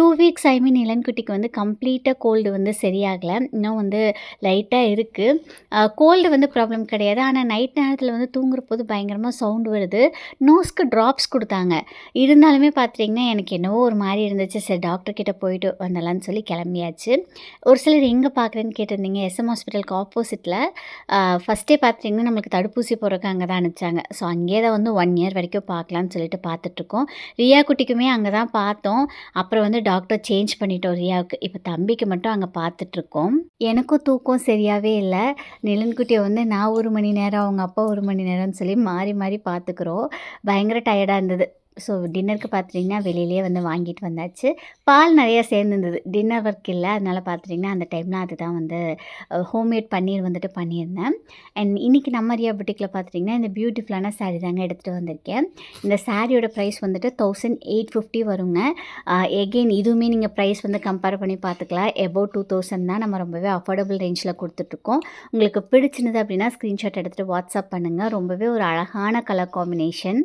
2 weeks இளன்குட்டிக்கு வந்து கம்ப்ளீட்டா gold வந்து சரியாகல. இன்னும் வந்து லைட்டா இருக்கு. கோல்டு வந்து ப்ராப்ளம் கிடையாது. ஆனா நைட் நேரத்தில வந்து தூங்குறபோது பயங்கரமா சவுண்ட் வருது. நோஸ்க்கு ட்ராப்ஸ் குடுத்தாங்க. இருந்தாலுமே பார்த்துட்டிங்கன்னா, எனக்கு என்னவோ ஒரு மாரி இருந்துச்சு. சரி டாக்டர் கிட்ட போயிட்டு வந்துடலான்னு சொல்லி கிளம்பியாச்சு. ஒரு சிலர் எங்க பார்க்குறேன்னு கேட்டிருந்தீங்க. எஸ்எம் ஹாஸ்பிட்டலுக்கு ஆப்போசிட்ல ஃபர்ஸ்ட்டே பார்த்துட்டிங்கன்னா, நம்மளுக்கு தடுப்பூசி போடுறதுக்கு அங்க தான் அனுப்பிச்சாங்க. ஸோ அங்கேயே தான் வந்து 1 இயர் வரைக்கும் பார்க்கலான்னு சொல்லிட்டு பார்த்துட்ருக்கோம். ரியா குட்டிக்குமே அங்க தான் பார்த்தோம். அப்புறம் வந்து டாக்டர் சேஞ்ச் பண்ணிட்டோம் ரியாவுக்கு. இப்ப தம்பிக்கு மட்டும் அங்க பார்த்துட்ருக்கோம். எனக்கும் தூக்கம் சரியாவே இல்ல. நிலன்குட்டிய வந்து நான் 1 மணி நேரம், அவங்க அப்பா 1 மணி நேரம்னு சொல்லி மாறி மாறி பார்த்துக்கிறோம். பயங்கர டயர்டா இருந்தது. ஸோ டின்னருக்கு பார்த்துட்டிங்கன்னா, வெளியிலேயே வந்து வாங்கிட்டு வந்தாச்சு. பால் நெறைய சேர்ந்துருந்தது. டின்னர் ஒர்க் இல்ல. அதனால பார்த்துட்டிங்கன்னா, அந்த டைம்ல அதுதான் வந்து ஹோம்மேட் பன்னீர் வந்துட்டு பண்ணியிருந்தேன். அண்ட் இன்னைக்கு நம்ம ரியா புட்டிக்ல பார்த்துட்டிங்கன்னா, இந்த பியூட்டிஃபுல்லான சாரீ தாங்க எடுத்துகிட்டு வந்திருக்கேன். இந்த சாரியோட ப்ரைஸ் வந்துட்டு 1850 வருங்க. எகெயின் இதுவுமே நீங்க ப்ரைஸ் வந்து கம்பேர் பண்ணி பார்த்துக்கலாம். எபோவ் 2000 தான். நம்ம ரொம்பவே அஃபோர்டபுள் ரேஞ்சில குடுத்துட்ருக்கோம். உங்களுக்கு பிடிச்சிருந்தது அப்படின்னா, ஸ்க்ரீன்ஷாட் எடுத்துட்டு வாட்ஸ்அப் பண்ணுங்க. ரொம்பவே ஒரு அழகான கலர் காம்பினேஷன்.